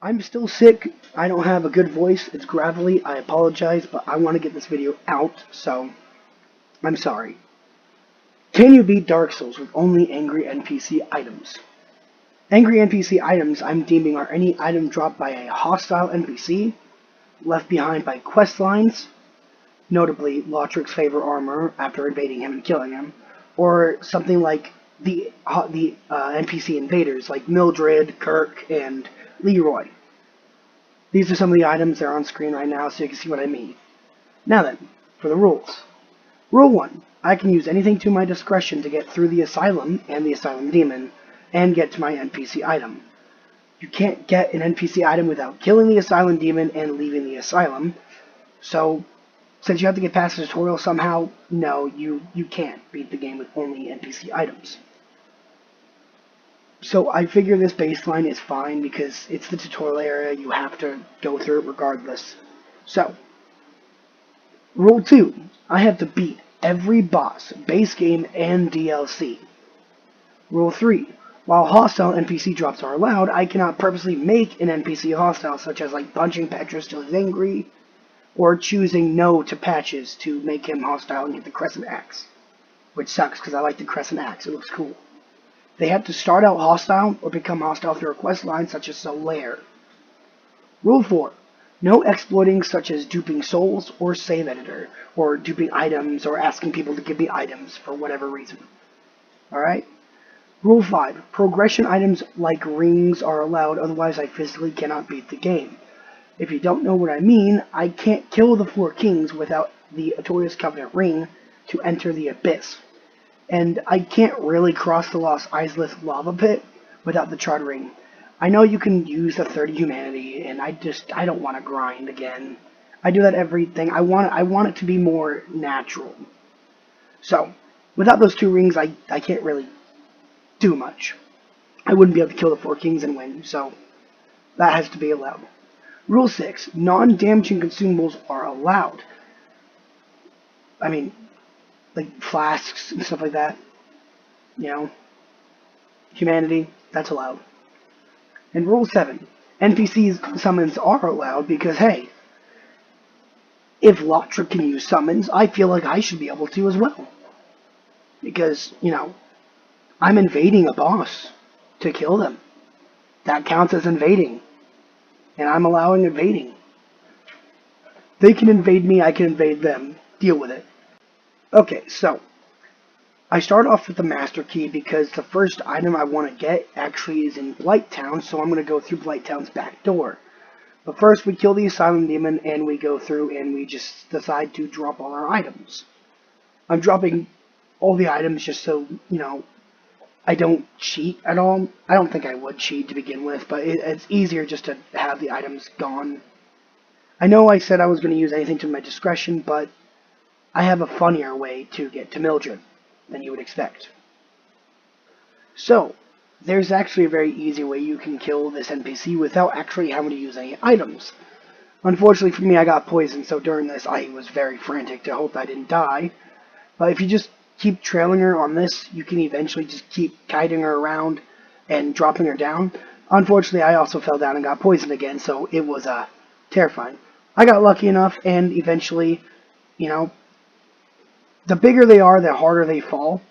I'm still sick. I don't have a good voice. It's gravelly. I apologize, but I want to get this video out, so I'm sorry. Can you beat Dark Souls with only angry NPC items? Angry NPC items I'm deeming are any item dropped by a hostile NPC, left behind by quest lines, notably Lautric's favor armor after invading him and killing him, or something like the NPC invaders like Mildred, Kirk, and Leroy. These are some of the items that are on screen right now so you can see what I mean. Now then, for the rules. Rule 1. I can use anything to my discretion to get through the Asylum and the Asylum Demon, and get to my NPC item. You can't get an NPC item without killing the Asylum Demon and leaving the Asylum, so since you have to get past the tutorial somehow, no, you can't beat the game with only NPC items. So I figure this baseline is fine because it's the tutorial area, you have to go through it regardless. So, Rule 2. I have to beat every boss, base game, and DLC. Rule 3. While hostile NPC drops are allowed, I cannot purposely make an NPC hostile, such as like punching Petrus till he's angry, or choosing no to Patches to make him hostile and get the Crescent Axe. Which sucks, because I like the Crescent Axe, it looks cool. They have to start out hostile, or become hostile through a quest line, such as Solaire. Rule 4. No exploiting such as duping souls or save editor, or duping items, or asking people to give me items for whatever reason. Alright? Rule 5. Progression items like rings are allowed, otherwise I physically cannot beat the game. If you don't know what I mean, I can't kill the 4 kings without the Artorias Covenant ring to enter the Abyss. And I can't really cross the Lost Izalith lava pit without the Charred ring. I know you can use the 30 humanity, and I don't want to grind again. I do that everything. I want it to be more natural. So, without those 2 rings, I can't really do much. I wouldn't be able to kill the 4 kings and win, so that has to be allowed. Rule 6. Non-damaging consumables are allowed. I mean, like flasks and stuff like that. You know, humanity, that's allowed. And Rule 7. NPCs summons are allowed because, hey, if Lautric can use summons, I feel like I should be able to as well. Because, you know, I'm invading a boss to kill them. That counts as invading. And I'm allowing invading. They can invade me, I can invade them. Deal with it. Okay, so I start off with the Master Key because the first item I want to get actually is in Blighttown, so I'm going to go through Blighttown's back door. But first we kill the Asylum Demon and we go through and we just decide to drop all our items. I'm dropping all the items just so, you know, I don't cheat at all. I don't think I would cheat to begin with, but it's easier just to have the items gone. I know I said I was going to use anything to my discretion, but I have a funnier way to get to Mildred than you would expect. So, there's actually a very easy way you can kill this NPC without actually having to use any items. Unfortunately for me, I got poisoned, so during this I was very frantic to hope I didn't die. But if you just keep trailing her on this, you can eventually just keep kiting her around and dropping her down. Unfortunately, I also fell down and got poisoned again, so it was terrifying. I got lucky enough, and eventually, you know, the bigger they are, the harder they fall.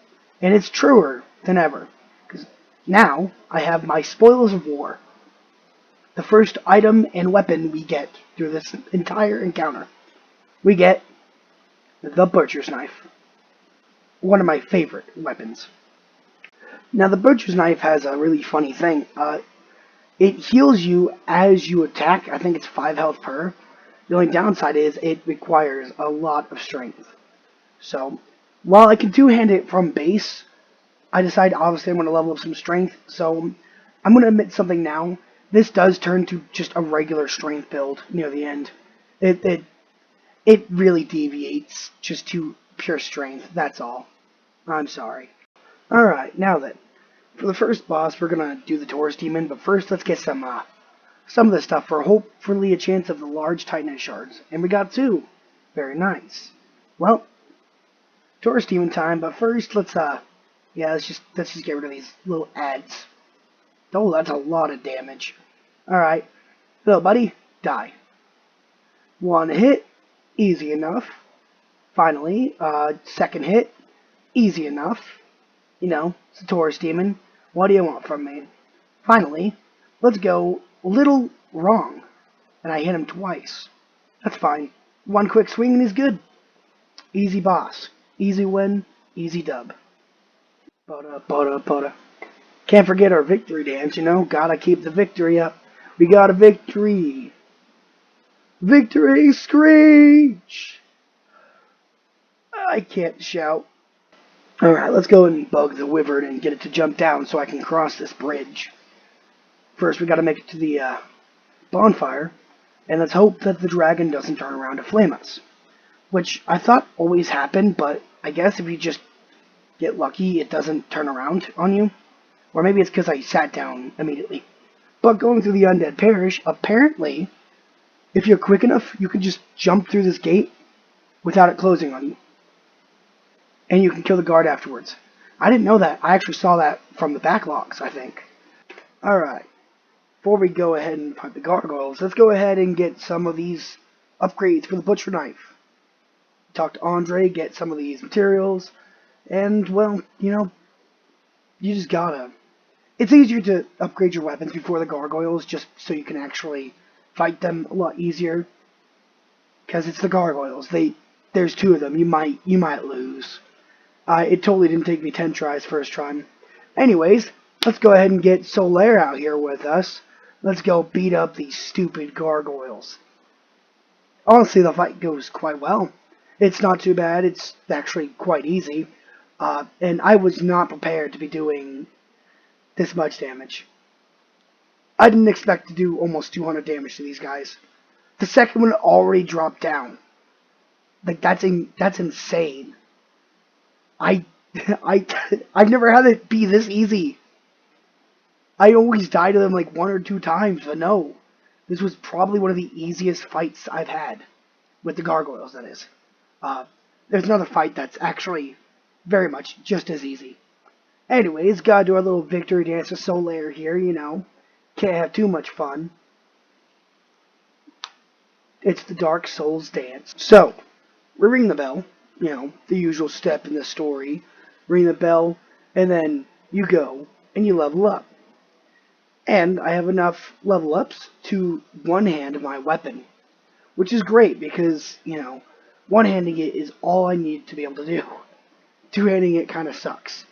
And it's truer than ever. Because now, I have my Spoils of War. The first item and weapon we get through this entire encounter. We get the Butcher's Knife. One of my favorite weapons. Now, the Butcher's Knife has a really funny thing. It heals you as you attack. I think it's 5 health per. The only downside is it requires a lot of strength. So, while I can two-hand it from base, I decide obviously I'm going to level up some strength. So, I'm going to admit something now. This does turn to just a regular strength build near the end. It really deviates just to pure strength. That's all. I'm sorry. Alright, now then. For the first boss, we're going to do the Taurus Demon, but first let's get some of the stuff for hopefully a chance of the large Titanite shards. And we got 2. Very nice. Well, Taurus Demon time, but first let's just get rid of these little ads. Oh, that's a lot of damage. Alright. So, buddy, die. One hit, easy enough. Finally, second hit, easy enough. You know, it's a Taurus demon. What do you want from me? Finally, let's go a little wrong. And I hit him twice. That's fine. One quick swing and he's good. Easy boss. Easy win. Easy dub. Butter. Can't forget our victory dance, you know. Gotta keep the victory up. We got a victory. Victory screech! I can't shout. Alright, let's go and bug the wyvern and get it to jump down so I can cross this bridge. First, we gotta make it to the bonfire. And let's hope that the dragon doesn't turn around to flame us. Which I thought always happened, but I guess if you just get lucky, it doesn't turn around on you. Or maybe it's because I sat down immediately. But going through the Undead Parish, apparently, if you're quick enough, you can just jump through this gate without it closing on you. And you can kill the guard afterwards. I didn't know that. I actually saw that from the backlogs, I think. Alright. Before we go ahead and fight the gargoyles, let's go ahead and get some of these upgrades for the butcher knife. Talk to Andre, get some of these materials, and, well, you know, you just gotta. It's easier to upgrade your weapons before the gargoyles, just so you can actually fight them a lot easier. Because it's the gargoyles. There's two of them. You might lose. It totally didn't take me 10 tries first time. Anyways, let's go ahead and get Solaire out here with us. Let's go beat up these stupid gargoyles. Honestly, the fight goes quite well. It's not too bad. It's actually quite easy. And I was not prepared to be doing this much damage. I didn't expect to do almost 200 damage to these guys. The second one already dropped down. Like, that's insane. I've never had it be this easy. I always die to them like 1 or 2 times, but no. This was probably one of the easiest fights I've had. With the gargoyles, that is. There's another fight that's actually very much just as easy. Anyways, gotta do our little victory dance with Solaire here, you know. Can't have too much fun. It's the Dark Souls dance. So, we ring the bell. You know, the usual step in the story. Ring the bell, and then you go, and you level up. And I have enough level ups to one-hand my weapon. Which is great, because, you know, one-handing it is all I need to be able to do. Two-handing it kind of sucks.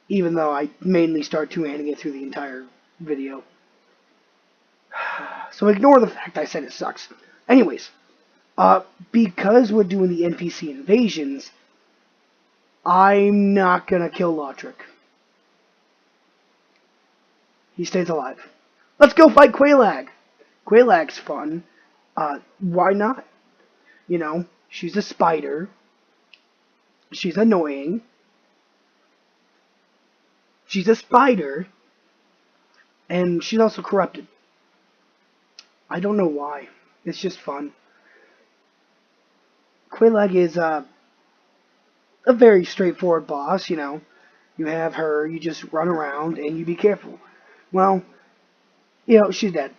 Even though I mainly start two-handing it through the entire video. So ignore the fact I said it sucks. Anyways, because we're doing the NPC invasions, I'm not gonna kill Lotric. He stays alive. Let's go fight Quelaag. Quelaag's fun. Why not? You know, she's a spider. She's annoying. She's a spider. And she's also corrupted. I don't know why. It's just fun. Quelaag is a very straightforward boss, you know. You have her, you just run around, and you be careful. Well, you know, she's dead.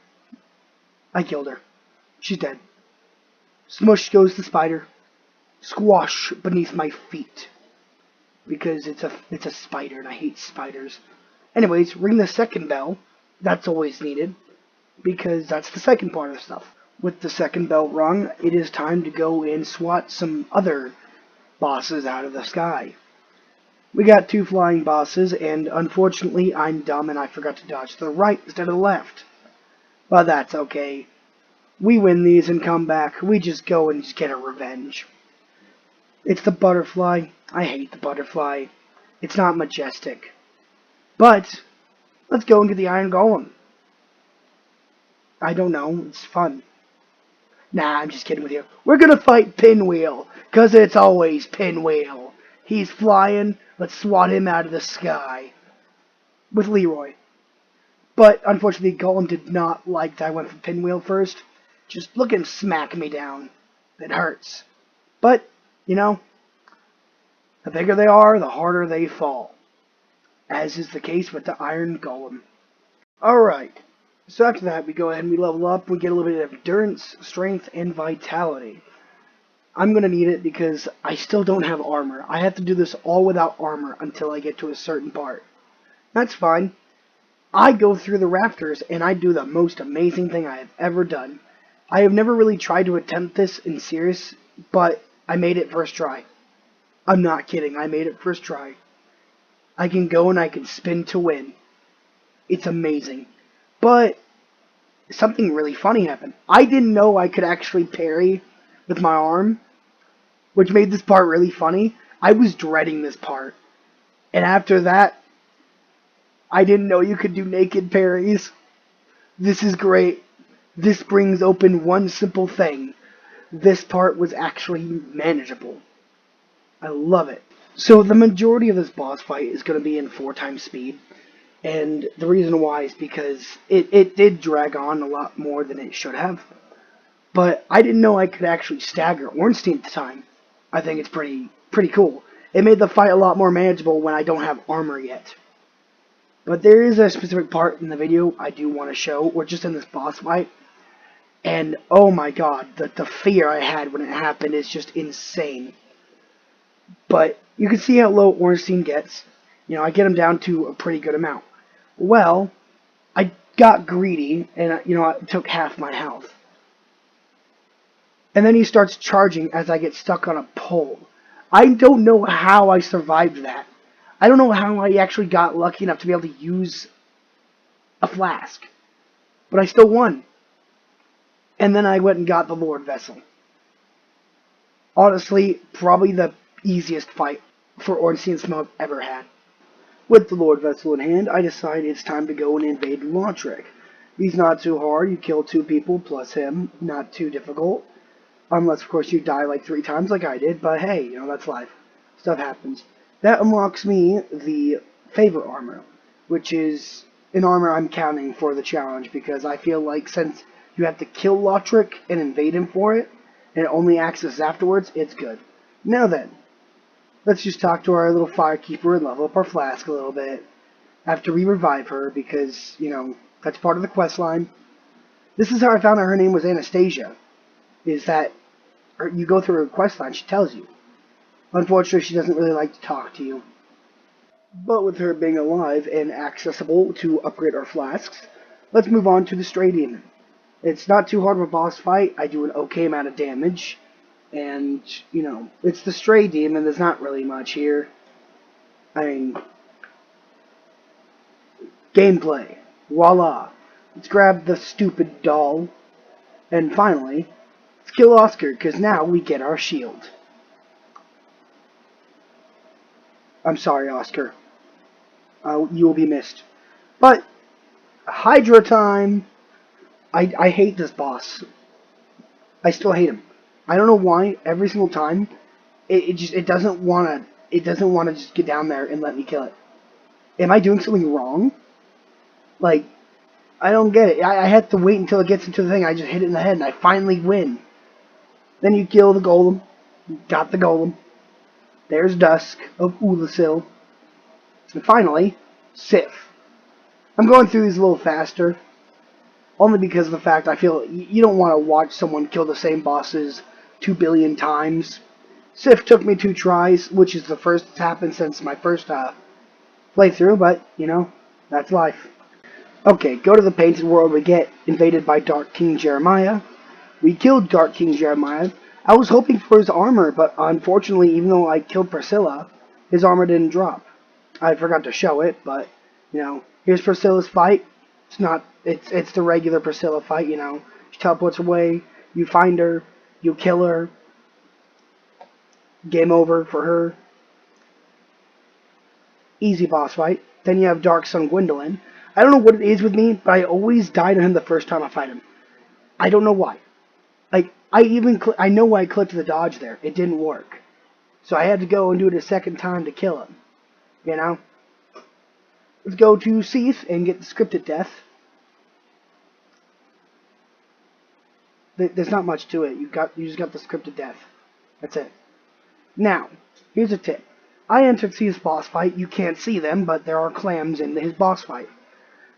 I killed her. She's dead. Smush goes the spider. Squash beneath my feet. Because it's a spider, and I hate spiders. Anyways, ring the second bell. That's always needed. Because that's the second part of the stuff. With the second bell rung, it is time to go and swat some other bosses out of the sky. We got 2 flying bosses, and unfortunately I'm dumb and I forgot to dodge to the right instead of the left. But that's okay. We win these and come back. We just go and just get our revenge. It's the butterfly. I hate the butterfly. It's not majestic. But, let's go and get the Iron Golem. I don't know. It's fun. Nah, I'm just kidding with you. We're gonna fight Pinwheel, 'cause it's always Pinwheel. He's flying. Let's swat him out of the sky. With Leroy. But, unfortunately, Golem did not like that I went for Pinwheel first. Just look and smack me down. It hurts. But, you know, the bigger they are, the harder they fall. As is the case with the Iron Golem. Alright. So after that, we go ahead and we level up. We get a little bit of endurance, strength, and vitality. I'm going to need it because I still don't have armor. I have to do this all without armor until I get to a certain part. That's fine. I go through the rafters and I do the most amazing thing I have ever done. I have never really tried to attempt this in serious, but I made it first try. I'm not kidding, I made it first try. I can go and I can spin to win. It's amazing. But something really funny happened. I didn't know I could actually parry with my arm, which made this part really funny. I was dreading this part. And after that, I didn't know you could do naked parries. This is great. This brings open one simple thing. This part was actually manageable. I love it. So the majority of this boss fight is going to be in 4 times speed. And the reason why is because it did drag on a lot more than it should have. But I didn't know I could actually stagger Ornstein at the time. I think it's pretty cool. It made the fight a lot more manageable when I don't have armor yet. But there is a specific part in the video I do want to show, or just in this boss fight. And oh my god, the fear I had when it happened is just insane. But you can see how low Ornstein gets. You know, I get him down to a pretty good amount. Well, I got greedy, and I took half my health. And then he starts charging as I get stuck on a pole. I don't know how I survived that. I don't know how I actually got lucky enough to be able to use a flask. But I still won. And then I went and got the Lord Vessel. Honestly, probably the easiest fight for Ornstein Smoke I've ever had. With the Lord Vessel in hand, I decide it's time to go and invade Londo. He's not too hard. You kill 2 people plus him. Not too difficult. Unless, of course, you die like 3 times like I did. But hey, that's life. Stuff happens. That unlocks me the Favor Armor, which is an armor I'm counting for the challenge because I feel like since you have to kill Londo and invade him for it, and it only accesses afterwards, it's good. Now then, let's just talk to our little firekeeper and level up our flask a little bit after we revive her because, that's part of the quest line. This is how I found out her name was Anastasia, is that you go through her quest line, she tells you. Unfortunately, she doesn't really like to talk to you. But with her being alive and accessible to upgrade our flasks, let's move on to the Stray Demon. It's not too hard of a boss fight. I do an okay amount of damage. And, it's the Stray Demon. There's not really much here. I mean, gameplay. Voila. Let's grab the stupid doll. And finally, let's kill Oscar, because now we get our shield. I'm sorry, Oscar. You will be missed. But, Hydra time! I hate this boss. I still hate him. I don't know why. Every single time, it doesn't wanna just get down there and let me kill it. Am I doing something wrong? Like, I don't get it. I have to wait until it gets into the thing. I just hit it in the head and I finally win. Then you kill the golem. Got the golem. There's Dusk of Ulasil. And finally, Sif. I'm going through these a little faster. Only because of the fact I feel you don't want to watch someone kill the same bosses 2 billion times. Sif took me 2 tries, which is the first that's happened since my first playthrough, but, that's life. Okay, go to the Painted World. We get invaded by Dark King Jeremiah. We killed Dark King Jeremiah. I was hoping for his armor, but unfortunately, even though I killed Priscilla, his armor didn't drop. I forgot to show it, but, here's Priscilla's fight. It's the regular Priscilla fight, She teleports away, you find her, you kill her. Game over for her. Easy boss fight. Then you have Dark Sun Gwendolyn. I don't know what it is with me, but I always die to him the first time I fight him. I don't know why. Like, I know I clicked the dodge there. It didn't work. So I had to go and do it a second time to kill him. Let's go to Seath and get the scripted death. There's not much to it. You just got the scripted death. That's it. Now, here's a tip. I entered Seath's boss fight. You can't see them, but there are clams in his boss fight.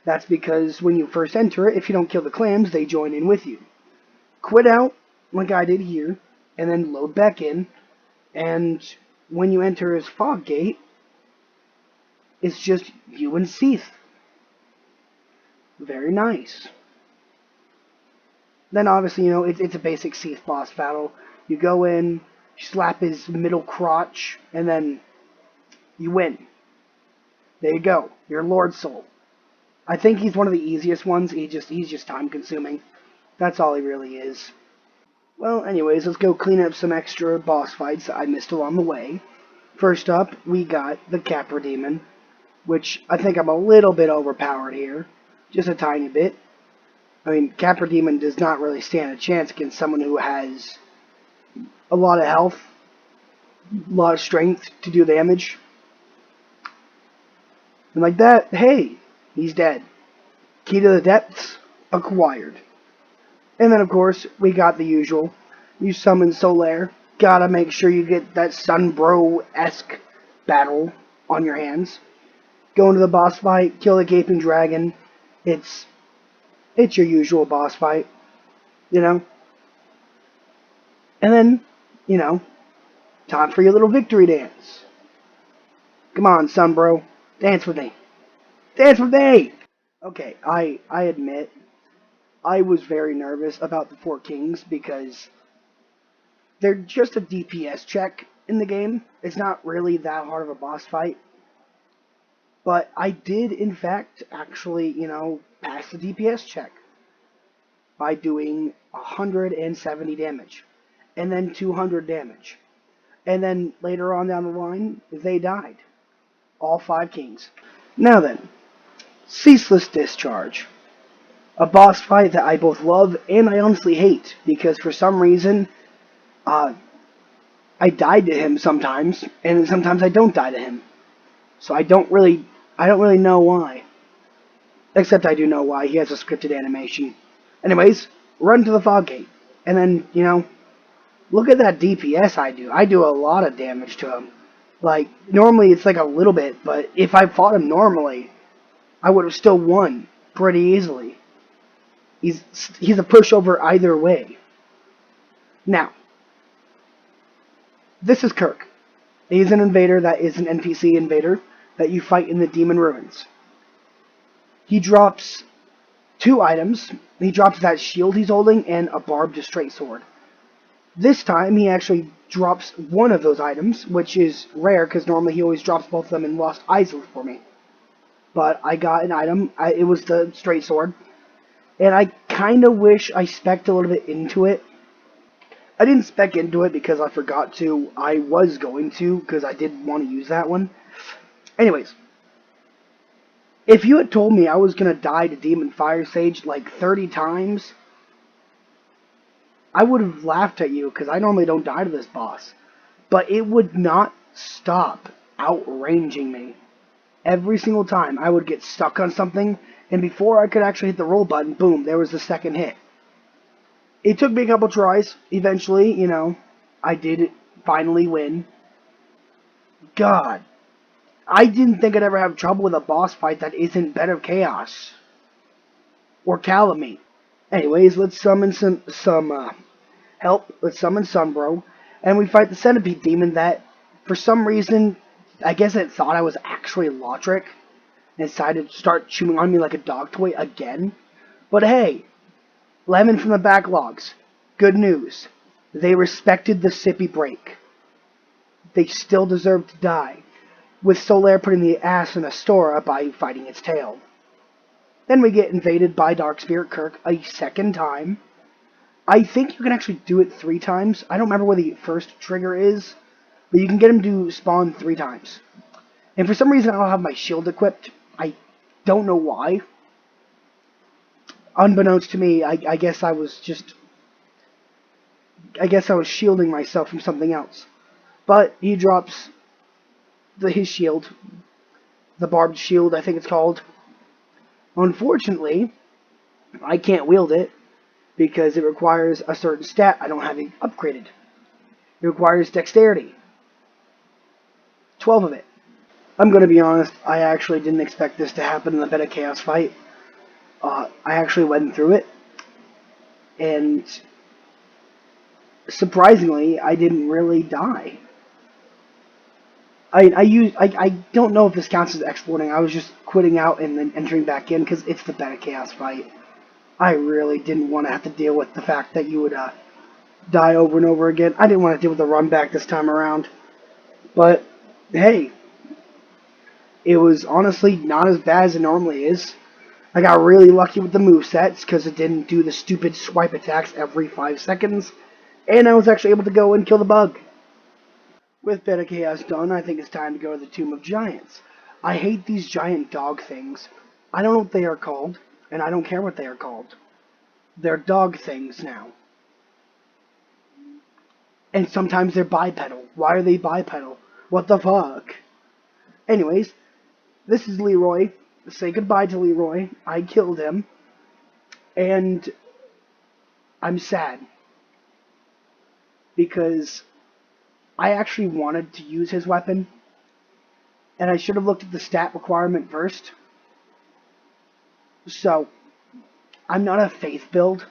That's because when you first enter it, if you don't kill the clams, they join in with you. Quit out, like I did here, and then load back in, and when you enter his fog gate, it's just you and Seath. Very nice. Then obviously, it's a basic Seath boss battle. You go in, slap his middle crotch, and then you win. There you go. You're Lord Soul. I think he's one of the easiest ones. He's just time consuming. That's all he really is. Well, anyways, let's go clean up some extra boss fights that I missed along the way. First up, we got the Capra Demon, which I think I'm a little bit overpowered here. Just a tiny bit. I mean, Capra Demon does not really stand a chance against someone who has a lot of health, a lot of strength to do damage. And like that, hey, he's dead. Key to the Depths acquired. And then, of course, we got the usual. You summon Solaire. Gotta make sure you get that Sunbro-esque battle on your hands. Go into the boss fight, kill the Gaping Dragon. It's your usual boss fight, And then, time for your little victory dance. Come on, Sunbro. Dance with me. Dance with me! Okay, I admit, I was very nervous about the Four Kings because they're just a DPS check in the game. It's not really that hard of a boss fight. But I did, in fact, actually, pass the DPS check by doing 170 damage. And then 200 damage. And then later on down the line, they died. All 5 kings. Now then, Ceaseless Discharge. A boss fight that I both love and I honestly hate, because for some reason, I die to him sometimes, and sometimes I don't die to him. So I don't really know why. Except I do know why. He has a scripted animation. Anyways, run to the fog gate. And then, look at that DPS I do. I do a lot of damage to him. Like, normally it's like a little bit, but if I fought him normally, I would have still won pretty easily. He's a pushover either way. Now, this is Kirk. He's an invader that is an NPC invader that you fight in the Demon Ruins. He drops 2 items. He drops that shield he's holding and a barbed straight sword. This time, he actually drops one of those items, which is rare because normally he always drops both of them and lost Izalith for me. But I got an item. It was the straight sword. And I kind of wish I spec'd a little bit into it. I didn't spec into it because I forgot to. I was going to because I did want to use that one. Anyways, if you had told me I was going to die to Demon Fire Sage like 30 times, I would have laughed at you because I normally don't die to this boss. But it would not stop outranging me. Every single time I would get stuck on something, and before I could actually hit the roll button, boom, there was the second hit. It took me a couple tries. Eventually, I did finally win. God, I didn't think I'd ever have trouble with a boss fight that isn't Bed of Chaos or Calamite. Anyways, let's summon some help. Let's summon Sunbro, and we fight the Centipede Demon that, for some reason, I guess it thought I was actually Lotric and decided to start chewing on me like a dog toy again. But hey, Lemon from the backlogs. Good news. They respected the sippy break. They still deserve to die, with Solaire putting the ass in Astora by fighting its tail. Then we get invaded by Dark Spirit Kirk a second time. I think you can actually do it 3 times. I don't remember what the first trigger is, but you can get him to spawn 3 times. And for some reason I don't have my shield equipped. I don't know why. Unbeknownst to me, I guess I was shielding myself from something else. But he drops his shield. The barbed shield, I think it's called. Unfortunately, I can't wield it because it requires a certain stat I don't have it upgraded. It requires dexterity. 12 of it. I'm going to be honest, I actually didn't expect this to happen in the Bed of Chaos fight. I actually went through it, and surprisingly, I didn't really die. I don't know if this counts as exporting. I was just quitting out and then entering back in because it's the beta chaos fight. I really didn't want to have to deal with the fact that you would die over and over again. I didn't want to deal with the run back this time around. But hey, it was honestly not as bad as it normally is. I got really lucky with the movesets because it didn't do the stupid swipe attacks every 5 seconds. And I was actually able to go and kill the bug. With Beta Chaos done, I think it's time to go to the Tomb of Giants. I hate these giant dog things. I don't know what they are called, and I don't care what they are called. They're dog things now. And sometimes they're bipedal. Why are they bipedal? What the fuck? Anyways, this is Leroy. Say goodbye to Leroy. I killed him. And I'm sad. Because I actually wanted to use his weapon. And I should have looked at the stat requirement first. So, I'm not a faith build.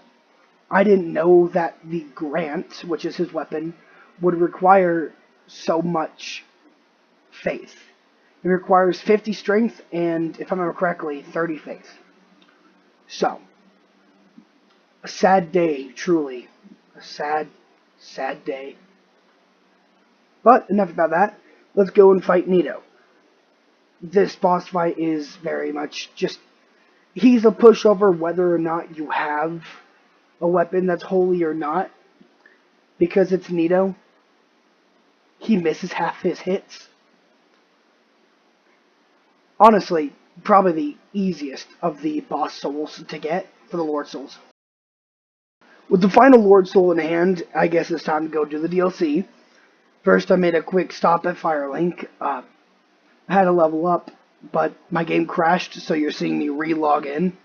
I didn't know that the Grant, which is his weapon, would require so much faith. It requires 50 strength and, if I remember correctly, 30 faith. So, a sad day, truly. A sad, sad day. But, enough about that. Let's go and fight Nito. This boss fight is very much just... He's a pushover whether or not you have a weapon that's holy or not. Because it's Nito. He misses half his hits. Honestly, probably the easiest of the boss souls to get for the Lord Souls. With the final Lord Soul in hand, I guess it's time to go do the DLC. First, I made a quick stop at Firelink. I had to level up, but my game crashed, so you're seeing me re-log in.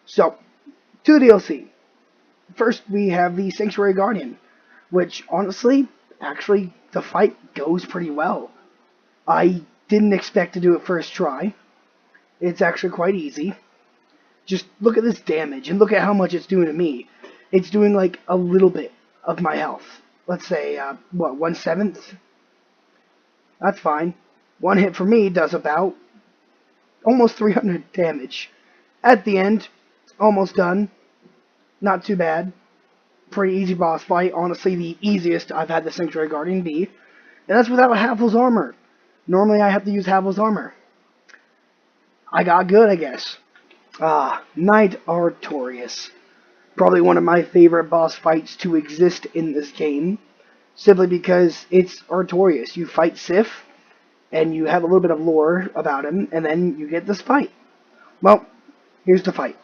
So, to the DLC. First, we have the Sanctuary Guardian, which, honestly, actually, the fight goes pretty well. I didn't expect to do it first try. It's actually quite easy. Just look at this damage, and look at how much it's doing to me. It's doing, like, a little bit of my health. Let's say, 1/7? That's fine. One hit for me does about almost 300 damage. At the end, almost done. Not too bad. Pretty easy boss fight. Honestly, the easiest I've had the Sanctuary Guardian be. And that's without Havel's armor. Normally, I have to use Havel's armor. I got good, I guess. Knight Artorias. Probably one of my favorite boss fights to exist in this game. Simply because it's Artorias. You fight Sif, and you have a little bit of lore about him, and then you get this fight. Well, here's the fight.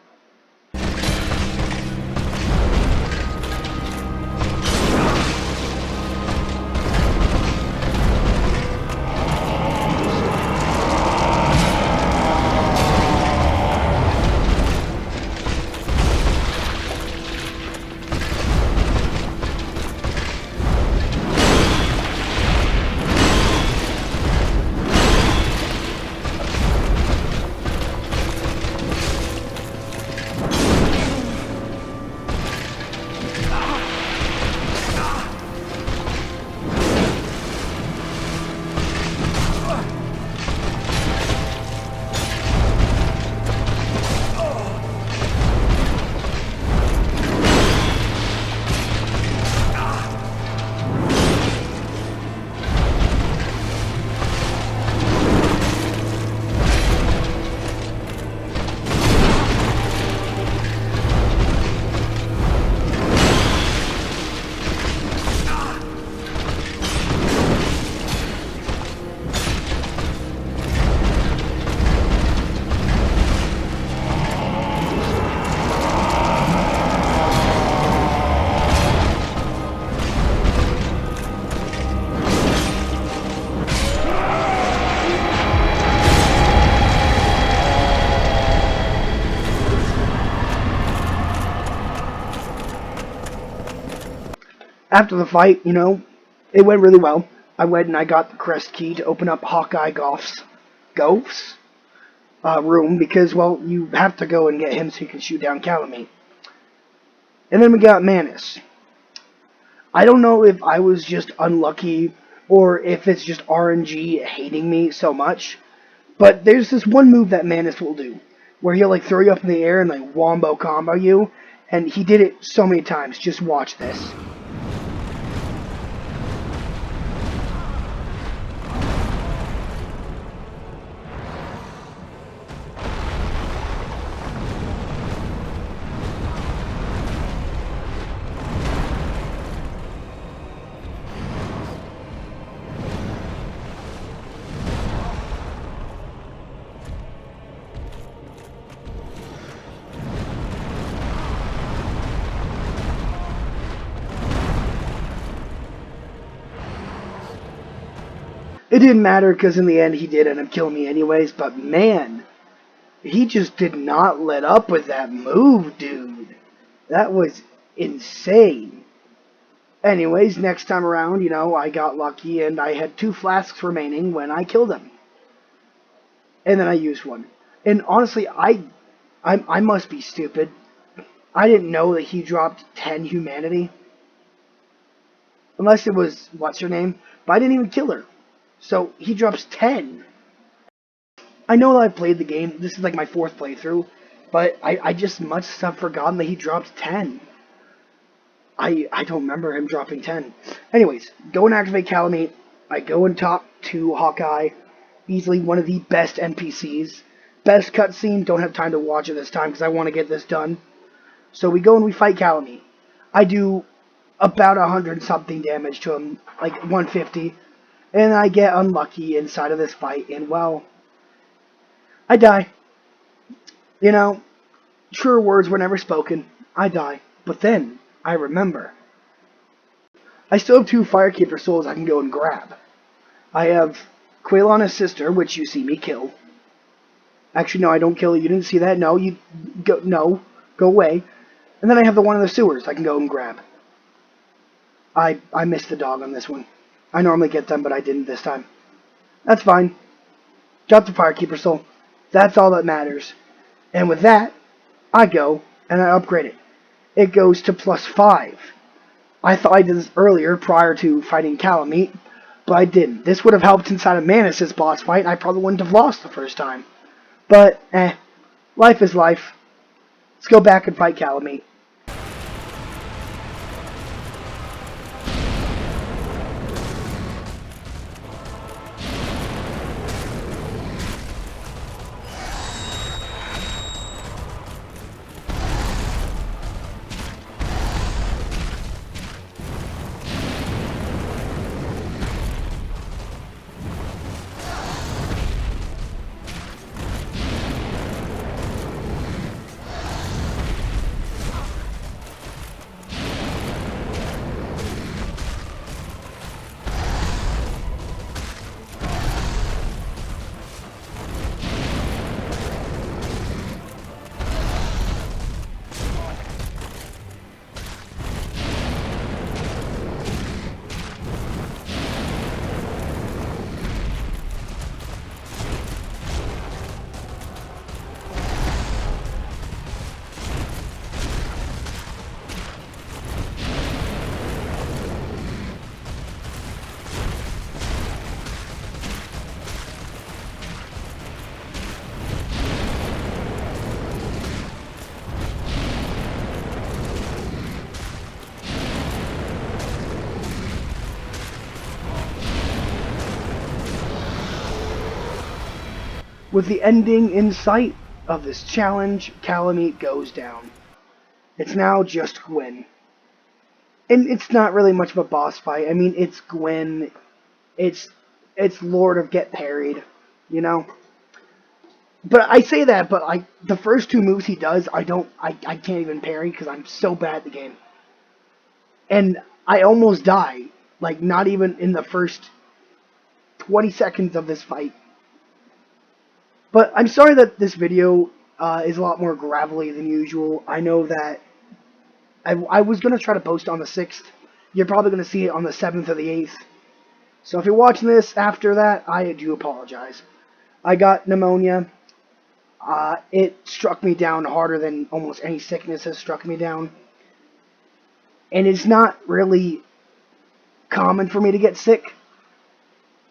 After the fight, it went really well. I went and I got the crest key to open up Hawkeye Goff's. Goffs? room because, well, you have to go and get him so you can shoot down Calamite. And then we got Manus. I don't know if I was just unlucky or if it's just RNG hating me so much, but there's this one move that Manus will do where he'll like throw you up in the air and like wombo combo you, and he did it so many times. Just watch this. It didn't matter because in the end he did end up killing me anyways, but man, he just did not let up with that move, dude. That was insane. Anyways, next time around, I got lucky and I had 2 flasks remaining when I killed him. And then I used one. And honestly, I must be stupid. I didn't know that he dropped 10 humanity. Unless it was, what's her name? But I didn't even kill her. So he drops 10. I know that I've played the game. This is like my 4th playthrough. But I just must have forgotten that he dropped 10. I don't remember him dropping 10. Anyways, go and activate Calamite. I go and talk to Hawkeye. Easily one of the best NPCs. Best cutscene. Don't have time to watch it this time because I want to get this done. So we go and we fight Calamite. I do about 100 something damage to him. Like 150. And I get unlucky inside of this fight. And well, I die. Truer words were never spoken. I die. But then, I remember. I still have 2 Firekeeper souls I can go and grab. I have Quaylana's sister, which you see me kill. Actually, no, I don't kill you. You didn't see that? No, you go. No, go away. And then I have the one in the sewers I can go and grab. I missed the dog on this one. I normally get them, but I didn't this time. That's fine. Got the Firekeeper soul. That's all that matters. And with that, I go and I upgrade it. It goes to +5. I thought I did this earlier prior to fighting Calamite, but I didn't. This would have helped inside of Manus' boss fight, and I probably wouldn't have lost the first time. But, life is life. Let's go back and fight Calamite. With the ending in sight of this challenge, Calamite goes down. It's now just Gwen. And it's not really much of a boss fight. I mean, it's Gwen. It's Lord of Get Parried, you know? But I say that, but the first 2 moves he does, I can't even parry because I'm so bad at the game. And I almost die, like not even in the first 20 seconds of this fight. But I'm sorry that this video is a lot more gravelly than usual. I know that I was going to try to post on the 6th. You're probably going to see it on the 7th or the 8th. So if you're watching this after that, I do apologize. I got pneumonia. It struck me down harder than almost any sickness has struck me down. And it's not really common for me to get sick.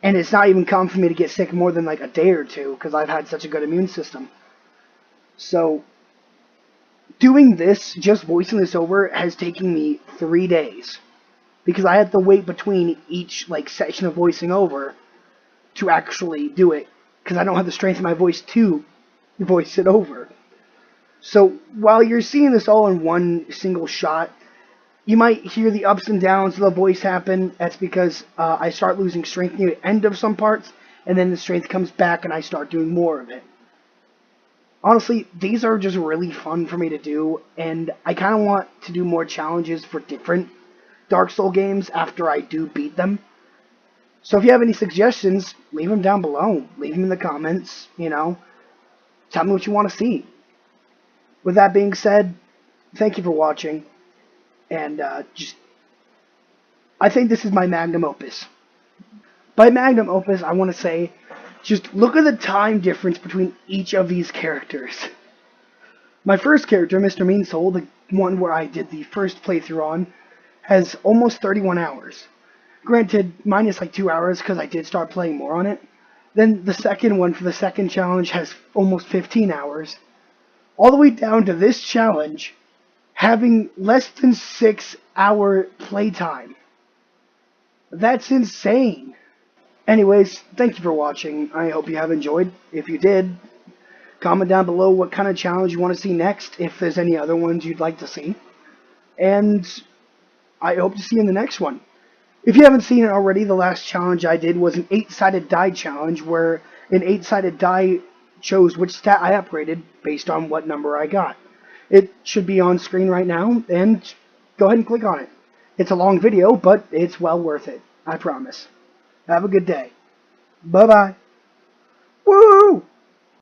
And it's not even common for me to get sick more than like a day or two because I've had such a good immune system. So, doing this, just voicing this over, has taken me 3 days. Because I had to wait between each like section of voicing over to actually do it. Because I don't have the strength in my voice to voice it over. So, while you're seeing this all in one single shot, you might hear the ups and downs of the voice happen. That's because I start losing strength near the end of some parts, and then the strength comes back and I start doing more of it. Honestly, these are just really fun for me to do, and I kind of want to do more challenges for different Dark Souls games after I do beat them. So if you have any suggestions, leave them down below. Leave them in the comments, Tell me what you want to see. With that being said, thank you for watching, and I think this is my magnum opus. By magnum opus, I want to say, just look at the time difference between each of these characters. My first character, Mr. Mean Soul, the one where I did the first playthrough on, has almost 31 hours. Granted, minus like 2 hours because I did start playing more on it. Then the second one for the second challenge has almost 15 hours. All the way down to this challenge having less than 6-hour playtime. That's insane. Anyways, thank you for watching. I hope you have enjoyed. If you did, comment down below what kind of challenge you want to see next, if there's any other ones you'd like to see. And I hope to see you in the next one. If you haven't seen it already, the last challenge I did was an 8-sided die challenge, where an 8-sided die chose which stat I upgraded based on what number I got. It should be on screen right now, and go ahead and click on it. It's a long video, but it's well worth it. I promise. Have a good day. Bye-bye.